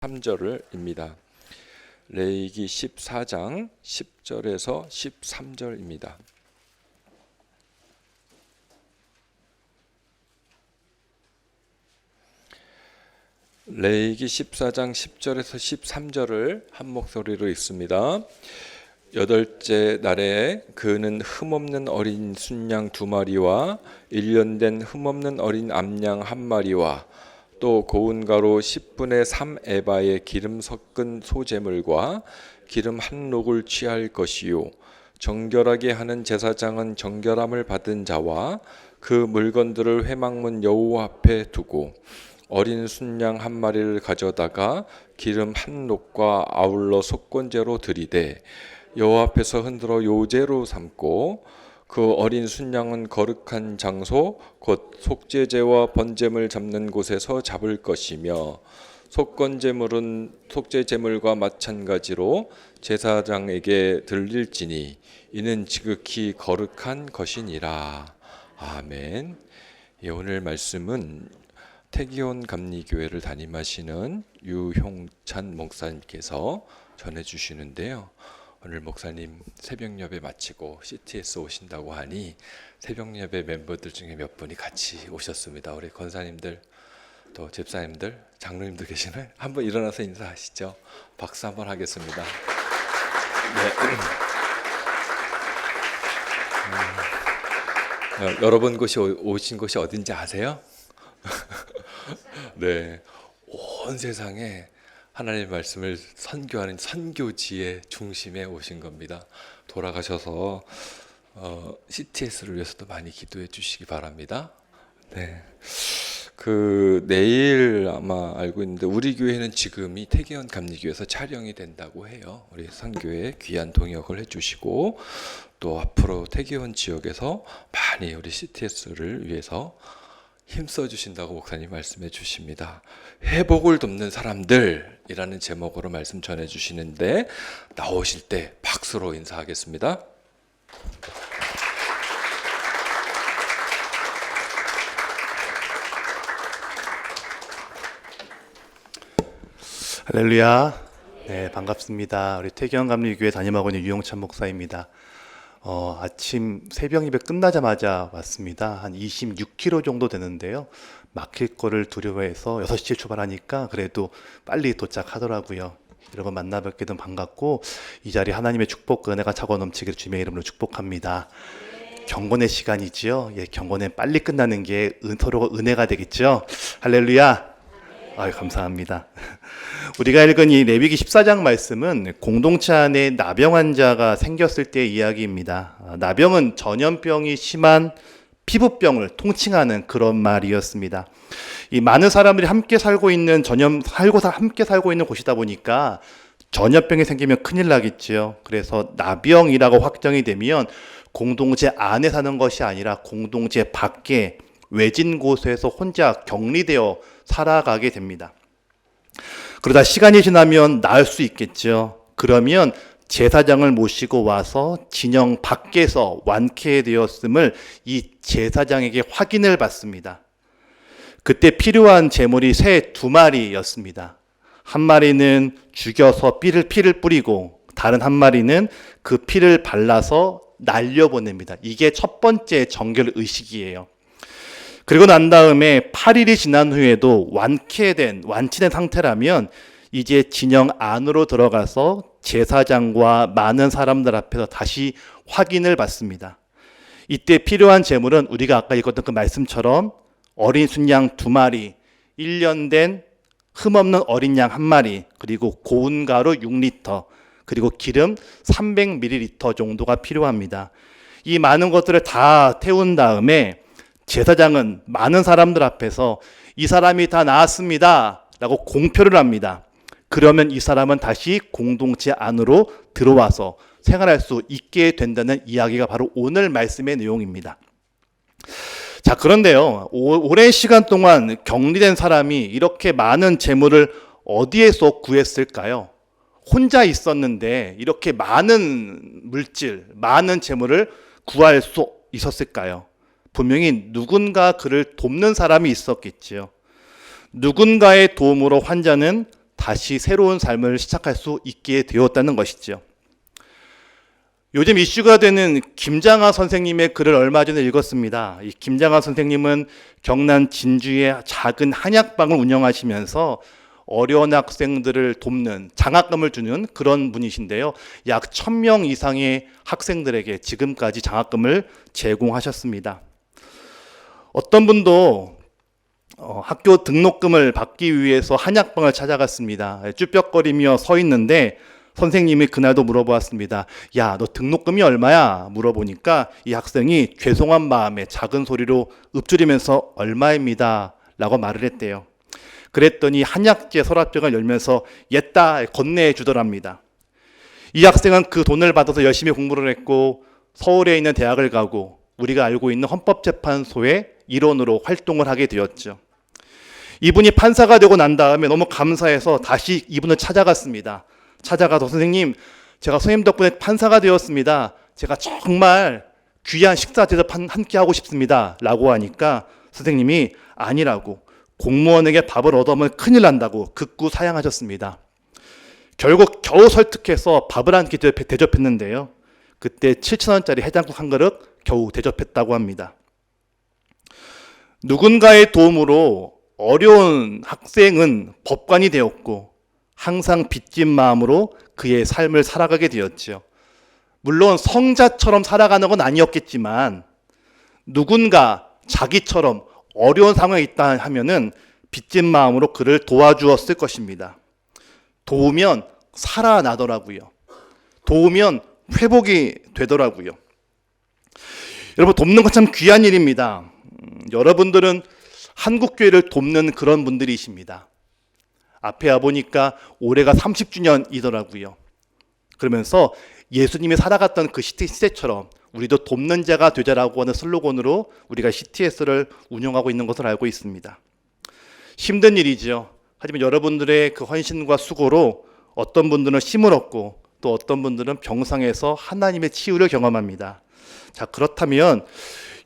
13절입니다. 레위기 14장 10절에서 13절입니다. 레위기 14장 10절에서 13절을 한 목소리로 읽습니다. 여덟째 날에 그는 흠없는 어린 순양 2마리와 1년 된 흠없는 어린 암양 1마리와 또 고운 가루 10분의 3 에바의 기름 섞은 소제물과 기름 한 녹을 취할 것이요 정결하게 하는 제사장은 정결함을 받은 자와 그 물건들을 회막문 여호와 앞에 두고 어린 순양 1마리를 가져다가 기름 한 녹과 아울러 속건제로 드리되 여호와 앞에서 흔들어 요제로 삼고 그 어린 순양은 거룩한 장소 곧 속죄제와 번제물 잡는 곳에서 잡을 것이며 속건제물은 속죄제물과 마찬가지로 제사장에게 들릴지니 이는 지극히 거룩한 것이니라. 아멘. 오늘 말씀은 태기온 감리교회를 담임하시는 유형찬 목사님께서 전해주시는데요. 오늘 목사님 새벽 예배 마치고 CTS 오신다고 하니 새벽 예배 멤버들 중에 몇 분이 같이 오셨습니다. 우리 권사님들, 또 집사님들, 장로님들 계시나요? 한번 일어나서 인사하시죠. 박수 한번 하겠습니다. 네. 여러분 오신 곳이 어딘지 아세요? 네, 온 세상에 하나님의 말씀을 선교하는 선교지의 중심에 오신 겁니다. 돌아가셔서 CTS를 위해서도 많이 기도해 주시기 바랍니다. 네, 내일 아마 알고 있는데 우리 교회는 지금이 태기원 감리교회에서 촬영이 된다고 해요. 우리 선교회 귀한 동역을 해주시고 또 앞으로 태기원 지역에서 많이 우리 CTS를 위해서 힘써 주신다고 목사님 말씀해 주십니다. 회복을 돕는 사람들이라는 제목으로 말씀 전해 주시는데 나오실 때 박수로 인사하겠습니다. 할렐루야. 네, 반갑습니다. 우리 태기원 감리교회 담임하고 있는 유형찬 목사입니다. 아침 새벽 예배 끝나자마자 왔습니다. 한 26km 정도 되는데요. 막힐 거를 두려워해서 6시에 출발하니까 그래도 빨리 도착하더라고요. 여러분 만나뵙게 된 반갑고 이 자리 하나님의 축복 은혜가 차고 넘치기를 주님의 이름으로 축복합니다. 경건의 시간이지요. 경건은 빨리 끝나는 게 서로가 은혜가 되겠죠. 할렐루야. 아유, 감사합니다. 우리가 읽은 이 레위기 14장 말씀은 공동체 안에 나병 환자가 생겼을 때의 이야기입니다. 나병은 전염병이 심한 피부병을 통칭하는 그런 말이었습니다. 이 많은 사람들이 함께 살고 있는 함께 살고 있는 곳이다 보니까 전염병이 생기면 큰일 나겠지요. 그래서 나병이라고 확정이 되면 공동체 안에 사는 것이 아니라 공동체 밖에 외진 곳에서 혼자 격리되어 살아가게 됩니다. 그러다 시간이 지나면 나을 수 있겠죠. 그러면 제사장을 모시고 와서 진영 밖에서 완쾌되었음을 이 제사장에게 확인을 받습니다. 그때 필요한 제물이 새 2마리였습니다. 한 마리는 죽여서 피를 뿌리고 다른 한 마리는 그 피를 발라서 날려보냅니다. 이게 첫 번째 정결 의식이에요. 그리고 난 다음에 8일이 지난 후에도 완치된 상태라면 이제 진영 안으로 들어가서 제사장과 많은 사람들 앞에서 다시 확인을 받습니다. 이때 필요한 제물은 우리가 아까 읽었던 그 말씀처럼 어린 순양 2마리, 1년 된 흠없는 어린 양 1마리, 그리고 고운 가루 6리터, 그리고 기름 300ml 정도가 필요합니다. 이 많은 것들을 다 태운 다음에 제사장은 많은 사람들 앞에서 이 사람이 다 나았습니다 라고 공표를 합니다. 그러면 이 사람은 다시 공동체 안으로 들어와서 생활할 수 있게 된다는 이야기가 바로 오늘 말씀의 내용입니다. 자, 그런데요, 오랜 시간 동안 격리된 사람이 이렇게 많은 재물을 어디에서 구했을까요? 혼자 있었는데 이렇게 많은 물질, 많은 재물을 구할 수 있었을까요? 분명히 누군가 그를 돕는 사람이 있었겠지요. 누군가의 도움으로 환자는 다시 새로운 삶을 시작할 수 있게 되었다는 것이죠. 요즘 이슈가 되는 김장하 선생님의 글을 얼마 전에 읽었습니다. 이 김장하 선생님은 경남 진주의 작은 한약방을 운영하시면서 어려운 학생들을 돕는, 장학금을 주는 그런 분이신데요. 약 1000명 이상의 학생들에게 지금까지 장학금을 제공하셨습니다. 어떤 분도 학교 등록금을 받기 위해서 한약방을 찾아갔습니다. 쭈뼛거리며 서 있는데 선생님이 그날도 물어보았습니다. 야, 너 등록금이 얼마야? 물어보니까 이 학생이 죄송한 마음에 작은 소리로 읊조리면서 얼마입니다 라고 말을 했대요. 그랬더니 한약재 서랍장을 열면서 옛다 건네해 주더랍니다. 이 학생은 그 돈을 받아서 열심히 공부를 했고 서울에 있는 대학을 가고 우리가 알고 있는 헌법재판소의 일원으로 활동을 하게 되었죠. 이분이 판사가 되고 난 다음에 너무 감사해서 다시 이분을 찾아갔습니다. 찾아가서 선생님, 제가 선생님 덕분에 판사가 되었습니다. 제가 정말 귀한 식사 대접 함께 하고 싶습니다 라고 하니까 선생님이 아니라고, 공무원에게 밥을 얻어먹으면 큰일 난다고 극구 사양하셨습니다. 결국 겨우 설득해서 밥을 한 끼 대접했는데요. 그때 7,000원짜리 해장국 한 그릇 겨우 대접했다고 합니다. 누군가의 도움으로 어려운 학생은 법관이 되었고 항상 빚진 마음으로 그의 삶을 살아가게 되었죠. 물론 성자처럼 살아가는 건 아니었겠지만 누군가 자기처럼 어려운 상황에 있다 하면은 빚진 마음으로 그를 도와주었을 것입니다. 도우면 살아나더라고요. 도우면 회복이 되더라고요. 여러분, 돕는 건 참 귀한 일입니다. 여러분들은 한국교회를 돕는 그런 분들이십니다. 앞에 와보니까 올해가 30주년이더라고요. 그러면서 예수님이 살아갔던 그 시대처럼 우리도 돕는 자가 되자라고 하는 슬로건으로 우리가 CTS를 운영하고 있는 것을 알고 있습니다. 힘든 일이죠. 하지만 여러분들의 그 헌신과 수고로 어떤 분들은 힘을 얻고 또 어떤 분들은 병상에서 하나님의 치유를 경험합니다. 자, 그렇다면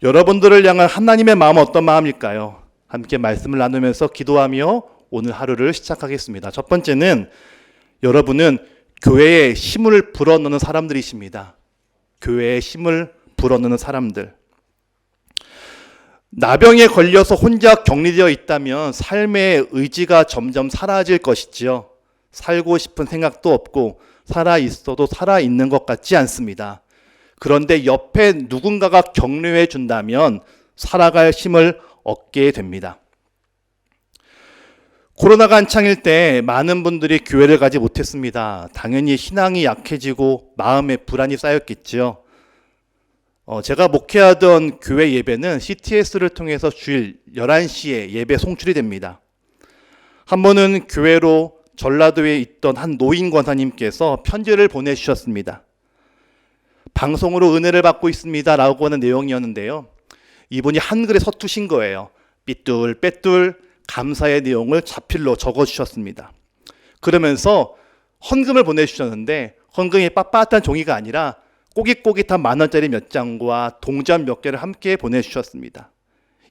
여러분들을 향한 하나님의 마음은 어떤 마음일까요? 함께 말씀을 나누면서 기도하며 오늘 하루를 시작하겠습니다. 첫 번째는 여러분은 교회에 힘을 불어넣는 사람들이십니다. 교회에 힘을 불어넣는 사람들. 나병에 걸려서 혼자 격리되어 있다면 삶의 의지가 점점 사라질 것이지요. 살고 싶은 생각도 없고 살아있어도 살아있는 것 같지 않습니다. 그런데 옆에 누군가가 격려해 준다면 살아갈 힘을 얻게 됩니다. 코로나가 한창일 때 많은 분들이 교회를 가지 못했습니다. 당연히 신앙이 약해지고 마음에 불안이 쌓였겠지요. 제가 목회하던 교회 예배는 CTS를 통해서 주일 11시에 예배 송출이 됩니다. 한 번은 교회로 전라도에 있던 한 노인 권사님께서 편지를 보내주셨습니다. 방송으로 은혜를 받고 있습니다 라고 하는 내용이었는데요. 이분이 한글에 서투신 거예요. 삐뚤빼뚤 감사의 내용을 자필로 적어주셨습니다. 그러면서 헌금을 보내주셨는데 헌금이 빳빳한 종이가 아니라 꼬깃꼬깃한 10,000원짜리 몇 장과 동전 몇 개를 함께 보내주셨습니다.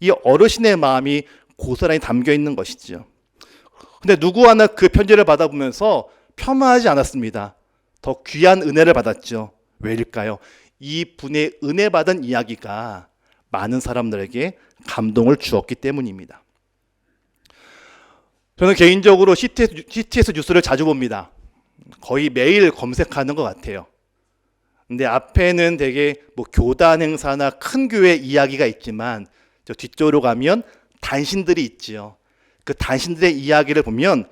이 어르신의 마음이 고스란히 담겨 있는 것이죠. 근데 누구 하나 그 편지를 받아보면서 폄하하지 않았습니다. 더 귀한 은혜를 받았죠. 왜일까요? 이 분의 은혜 받은 이야기가 많은 사람들에게 감동을 주었기 때문입니다. 저는 개인적으로 CTS 뉴스를 자주 봅니다. 거의 매일 검색하는 것 같아요. 근데 앞에는 되게 교단 행사나 큰 교회 이야기가 있지만 저 뒤쪽으로 가면 단신들이 있지요. 그 단신들의 이야기를 보면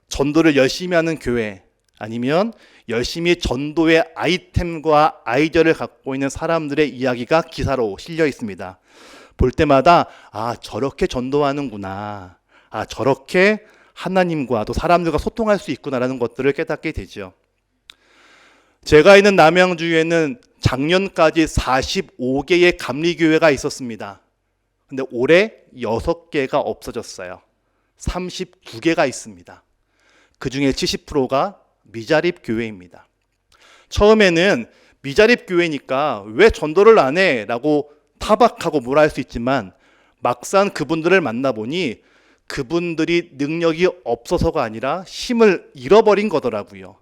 전도를 열심히 하는 교회 아니면 열심히 전도의 아이템과 아이디어를 갖고 있는 사람들의 이야기가 기사로 실려 있습니다. 볼 때마다 저렇게 전도하는구나. 저렇게 하나님과 또 사람들과 소통할 수 있구나라는 것들을 깨닫게 되죠. 제가 있는 남양주에는 작년까지 45개의 감리교회가 있었습니다. 근데 올해 6개가 없어졌어요. 39개가 있습니다. 그 중에 70%가 미자립 교회입니다. 처음에는 미자립 교회니까 왜 전도를 안 해? 라고 타박하고 뭐라 할 수 있지만 막상 그분들을 만나보니 그분들이 능력이 없어서가 아니라 힘을 잃어버린 거더라고요.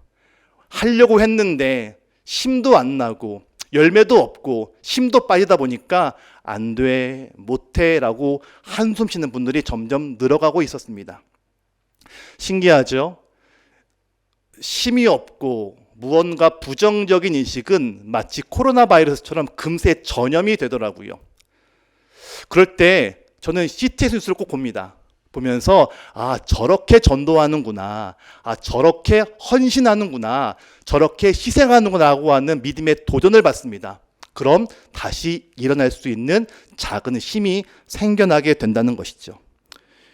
하려고 했는데 힘도 안 나고 열매도 없고 힘도 빠지다 보니까 안 돼, 못해 라고 한숨 쉬는 분들이 점점 늘어가고 있었습니다. 신기하죠? 힘이 없고 무언가 부정적인 인식은 마치 코로나 바이러스처럼 금세 전염이 되더라고요. 그럴 때 저는 CTS 뉴스를 꼭 봅니다. 보면서 저렇게 전도하는구나, 저렇게 헌신하는구나, 저렇게 희생하는구나 하고 하는 믿음의 도전을 받습니다. 그럼 다시 일어날 수 있는 작은 힘이 생겨나게 된다는 것이죠.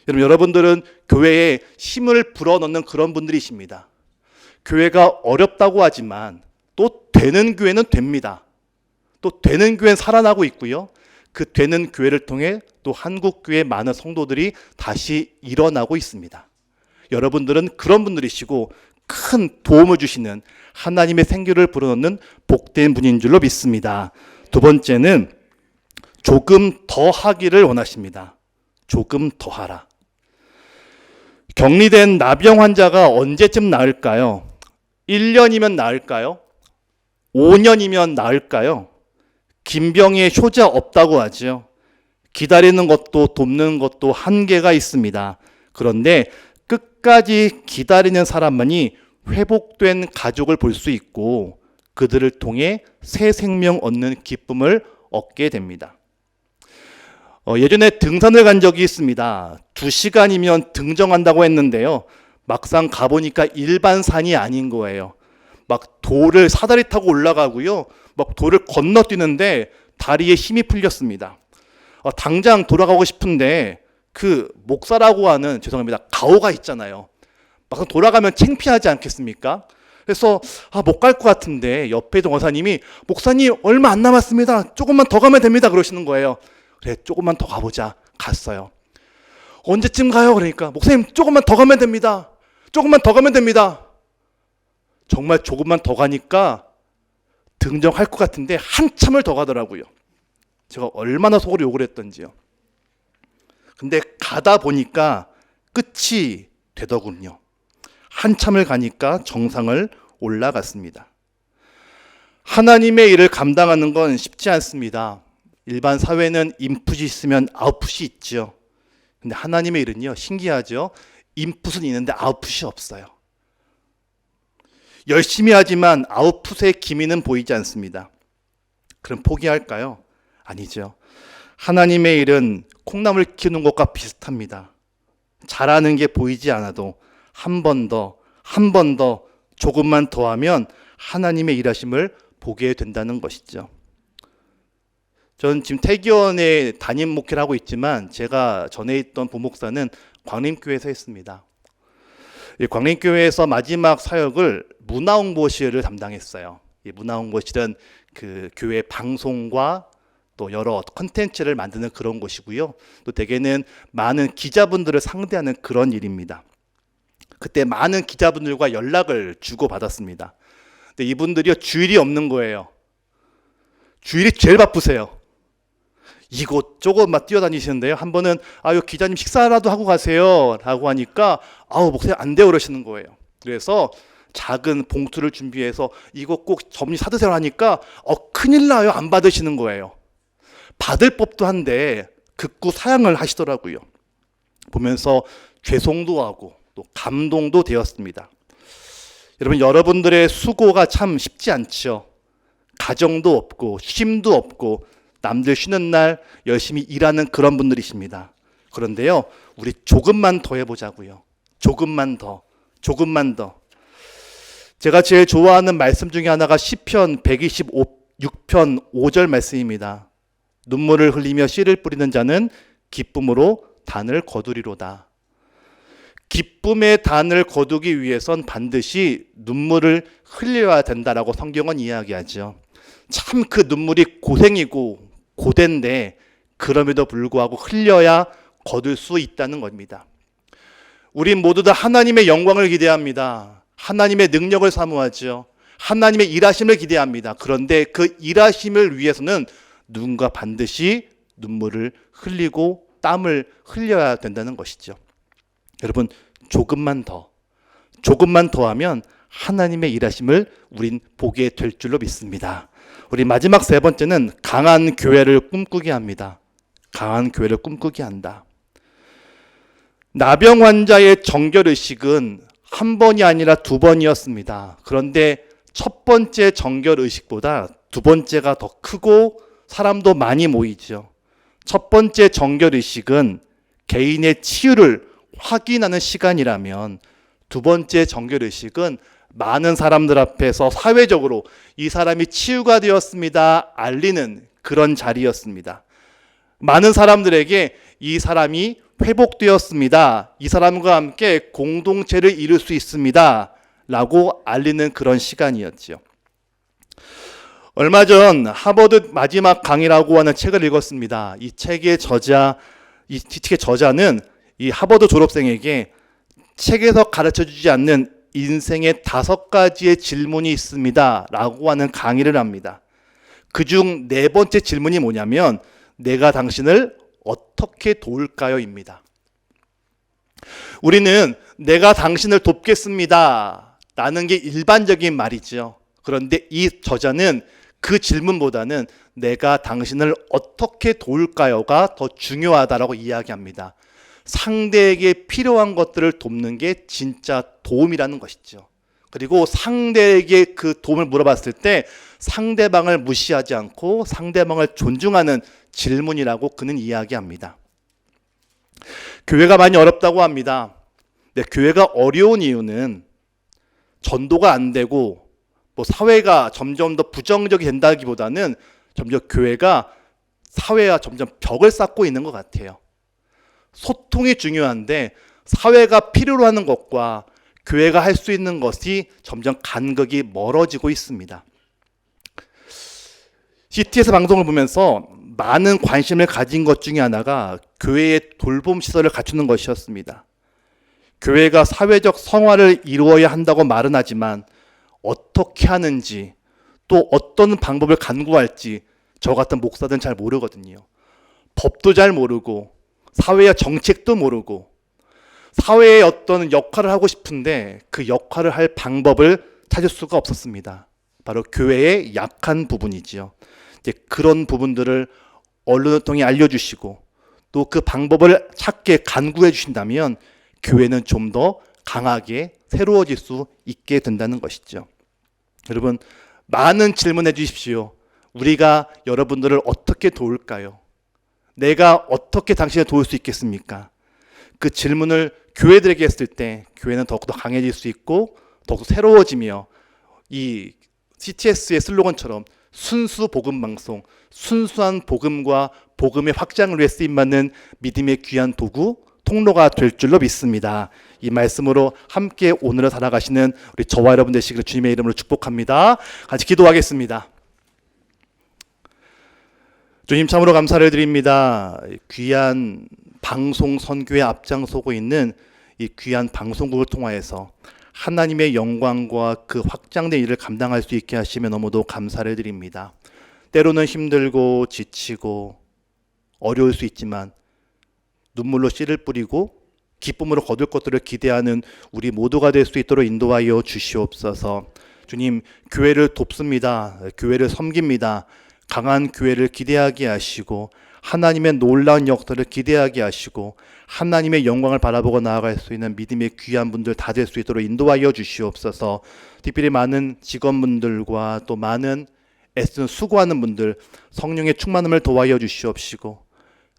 여러분들은 교회에 힘을 불어넣는 그런 분들이십니다. 교회가 어렵다고 하지만 또 되는 교회는 됩니다. 또 되는 교회는 살아나고 있고요. 그 되는 교회를 통해 또 한국교회 많은 성도들이 다시 일어나고 있습니다. 여러분들은 그런 분들이시고 큰 도움을 주시는 하나님의 생기를 불어넣는 복된 분인 줄로 믿습니다. 두 번째는 조금 더 하기를 원하십니다. 조금 더 하라. 격리된 나병 환자가 언제쯤 나을까요? 1년이면 나을까요? 5년이면 나을까요? 긴 병에 효자 없다고 하죠. 기다리는 것도 돕는 것도 한계가 있습니다. 그런데 끝까지 기다리는 사람만이 회복된 가족을 볼 수 있고 그들을 통해 새 생명 얻는 기쁨을 얻게 됩니다. 예전에 등산을 간 적이 있습니다. 2시간이면 등정한다고 했는데요. 막상 가보니까 일반 산이 아닌 거예요. 막 돌을 사다리 타고 올라가고요. 막 돌을 건너뛰는데 다리에 힘이 풀렸습니다. 당장 돌아가고 싶은데 그 목사라고 하는 죄송합니다. 가오가 있잖아요. 막상 돌아가면 창피하지 않겠습니까? 그래서 못 갈 것 같은데 옆에 동호사님이 목사님 얼마 안 남았습니다. 조금만 더 가면 됩니다. 그러시는 거예요. 그래 조금만 더 가보자. 갔어요. 언제쯤 가요? 그러니까 목사님 조금만 더 가면 됩니다. 조금만 더 가면 됩니다. 정말 조금만 더 가니까 등정할 것 같은데 한참을 더 가더라고요. 제가 얼마나 속으로 욕을 했던지요. 근데 가다 보니까 끝이 되더군요. 한참을 가니까 정상을 올라갔습니다. 하나님의 일을 감당하는 건 쉽지 않습니다. 일반 사회는 인풋이 있으면 아웃풋이 있죠. 근데 하나님의 일은요, 신기하죠. 인풋은 있는데 아웃풋이 없어요. 열심히 하지만 아웃풋의 기미는 보이지 않습니다. 그럼 포기할까요? 아니죠. 하나님의 일은 콩나물 키우는 것과 비슷합니다. 잘하는 게 보이지 않아도 한 번 더, 조금만 더 하면 하나님의 일하심을 보게 된다는 것이죠. 저는 지금 태기원에 담임 목회를 하고 있지만 제가 전에 있던 부목사는 광림교회에서 했습니다. 광림교회에서 마지막 사역을 문화홍보실을 담당했어요. 이 문화홍보실은 그 교회 방송과 또 여러 컨텐츠를 만드는 그런 곳이고요. 또 대개는 많은 기자분들을 상대하는 그런 일입니다. 그때 많은 기자분들과 연락을 주고받았습니다. 근데 이분들이요, 주일이 없는 거예요. 주일이 제일 바쁘세요. 이곳저곳 막 뛰어다니시는데요. 한 번은 기자님 식사라도 하고 가세요 라고 하니까 목사님 안 돼요 그러시는 거예요. 그래서 작은 봉투를 준비해서 이거 꼭 점심 사드세요 하니까 큰일 나요. 안 받으시는 거예요. 받을 법도 한데 극구 사양을 하시더라고요. 보면서 죄송도 하고 또 감동도 되었습니다. 여러분들의 수고가 참 쉽지 않죠. 가정도 없고 쉼도 없고 남들 쉬는 날 열심히 일하는 그런 분들이십니다. 그런데요, 우리 조금만 더 해보자고요. 조금만 더. 제가 제일 좋아하는 말씀 중에 하나가 시편 126편 5절 말씀입니다. 눈물을 흘리며 씨를 뿌리는 자는 기쁨으로 단을 거두리로다. 기쁨의 단을 거두기 위해선 반드시 눈물을 흘려야 된다라고 성경은 이야기하죠. 참 그 눈물이 고생이고 고된데 그럼에도 불구하고 흘려야 거둘 수 있다는 겁니다. 우리 모두 다 하나님의 영광을 기대합니다. 하나님의 능력을 사모하죠. 하나님의 일하심을 기대합니다. 그런데 그 일하심을 위해서는 누군가 반드시 눈물을 흘리고 땀을 흘려야 된다는 것이죠. 여러분, 조금만 더 하면 하나님의 일하심을 우린 보게 될 줄로 믿습니다. 우리 마지막 세 번째는 강한 교회를 꿈꾸게 합니다. 강한 교회를 꿈꾸게 한다. 나병 환자의 정결의식은 한 번이 아니라 두 번이었습니다. 그런데 첫 번째 정결의식보다 두 번째가 더 크고 사람도 많이 모이죠. 첫 번째 정결의식은 개인의 치유를 확인하는 시간이라면 두 번째 정결의식은 많은 사람들 앞에서 사회적으로 이 사람이 치유가 되었습니다 알리는 그런 자리였습니다. 많은 사람들에게 이 사람이 회복되었습니다, 이 사람과 함께 공동체를 이룰 수 있습니다 라고 알리는 그런 시간이었죠. 얼마 전 하버드 마지막 강의라고 하는 책을 읽었습니다. 이 책의 저자는 이 하버드 졸업생에게 책에서 가르쳐주지 않는 인생의 5가지의 질문이 있습니다 라고 하는 강의를 합니다. 그중 4번째 질문이 뭐냐면 내가 당신을 어떻게 도울까요? 입니다. 우리는 내가 당신을 돕겠습니다 라는 게 일반적인 말이죠. 그런데 이 저자는 그 질문보다는 내가 당신을 어떻게 도울까요가 더 중요하다라고 이야기합니다. 상대에게 필요한 것들을 돕는 게 진짜 도움이라는 것이죠. 그리고 상대에게 그 도움을 물어봤을 때 상대방을 무시하지 않고 상대방을 존중하는 질문이라고 그는 이야기합니다. 교회가 많이 어렵다고 합니다. 근데 교회가 어려운 이유는 전도가 안 되고 사회가 점점 더 부정적이 된다기보다는 점점 사회와 점점 벽을 쌓고 있는 것 같아요. 소통이 중요한데 사회가 필요로 하는 것과 교회가 할 수 있는 것이 점점 간극이 멀어지고 있습니다. CTS 방송을 보면서 많은 관심을 가진 것 중에 하나가 교회의 돌봄 시설을 갖추는 것이었습니다. 교회가 사회적 성화를 이루어야 한다고 말은 하지만 어떻게 하는지 또 어떤 방법을 간구할지 저 같은 목사들은 잘 모르거든요. 법도 잘 모르고 사회의 정책도 모르고 사회의 어떤 역할을 하고 싶은데 그 역할을 할 방법을 찾을 수가 없었습니다. 바로 교회의 약한 부분이지요. 이제 그런 부분들을 언론을 통해 알려주시고 또 그 방법을 찾게 간구해 주신다면 교회는 좀 더 강하게 새로워질 수 있게 된다는 것이죠. 여러분, 많은 질문해 주십시오. 우리가 여러분들을 어떻게 도울까요? 내가 어떻게 당신을 도울 수 있겠습니까? 그 질문을 교회들에게 했을 때 교회는 더욱더 강해질 수 있고 더욱더 새로워지며 이 CTS의 슬로건처럼 순수 복음 방송, 순수한 복음과 복음의 확장을 위해 쓰임받는 믿음의 귀한 도구, 통로가 될 줄로 믿습니다. 이 말씀으로 함께 오늘을 살아가시는 우리 저와 여러분 되시기를 주님의 이름으로 축복합니다. 같이 기도하겠습니다. 주님, 참으로 감사를 드립니다. 귀한 방송 선교에 앞장서고 있는 이 귀한 방송국을 통하여서 하나님의 영광과 그 확장된 일을 감당할 수 있게 하시며 너무도 감사를 드립니다. 때로는 힘들고 지치고 어려울 수 있지만 눈물로 씨를 뿌리고 기쁨으로 거둘 것들을 기대하는 우리 모두가 될 수 있도록 인도하여 주시옵소서. 주님, 교회를 돕습니다. 교회를 섬깁니다. 강한 교회를 기대하게 하시고 하나님의 놀라운 역사를 기대하게 하시고 하나님의 영광을 바라보고 나아갈 수 있는 믿음의 귀한 분들 다 될 수 있도록 인도하여 주시옵소서. 특별히 많은 직원분들과 또 많은 애쓰는 수고하는 분들 성령의 충만함을 도와여 주시옵시고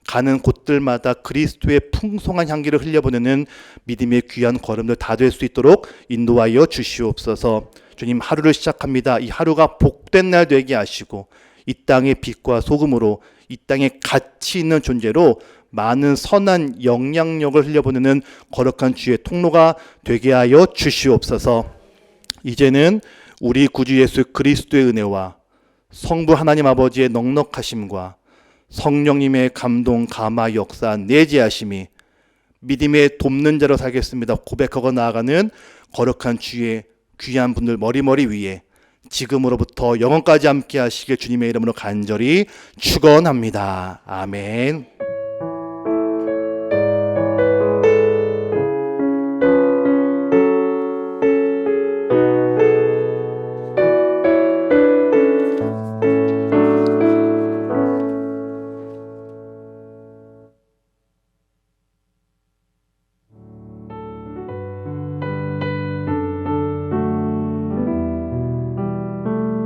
가는 곳들마다 그리스도의 풍성한 향기를 흘려보내는 믿음의 귀한 걸음들 다 될 수 있도록 인도하여 주시옵소서. 주님, 하루를 시작합니다. 이 하루가 복된 날 되게 하시고 이 땅의 빛과 소금으로 이 땅에 가치 있는 존재로 많은 선한 영향력을 흘려보내는 거룩한 주의 통로가 되게 하여 주시옵소서. 이제는 우리 구주 예수 그리스도의 은혜와 성부 하나님 아버지의 넉넉하심과 성령님의 감동, 감화, 역사, 내재하심이 믿음의 돕는 자로 살겠습니다 고백하고 나아가는 거룩한 주의 귀한 분들 머리머리 위에 지금으로부터 영원까지 함께 하시길 주님의 이름으로 간절히 축원합니다. 아멘.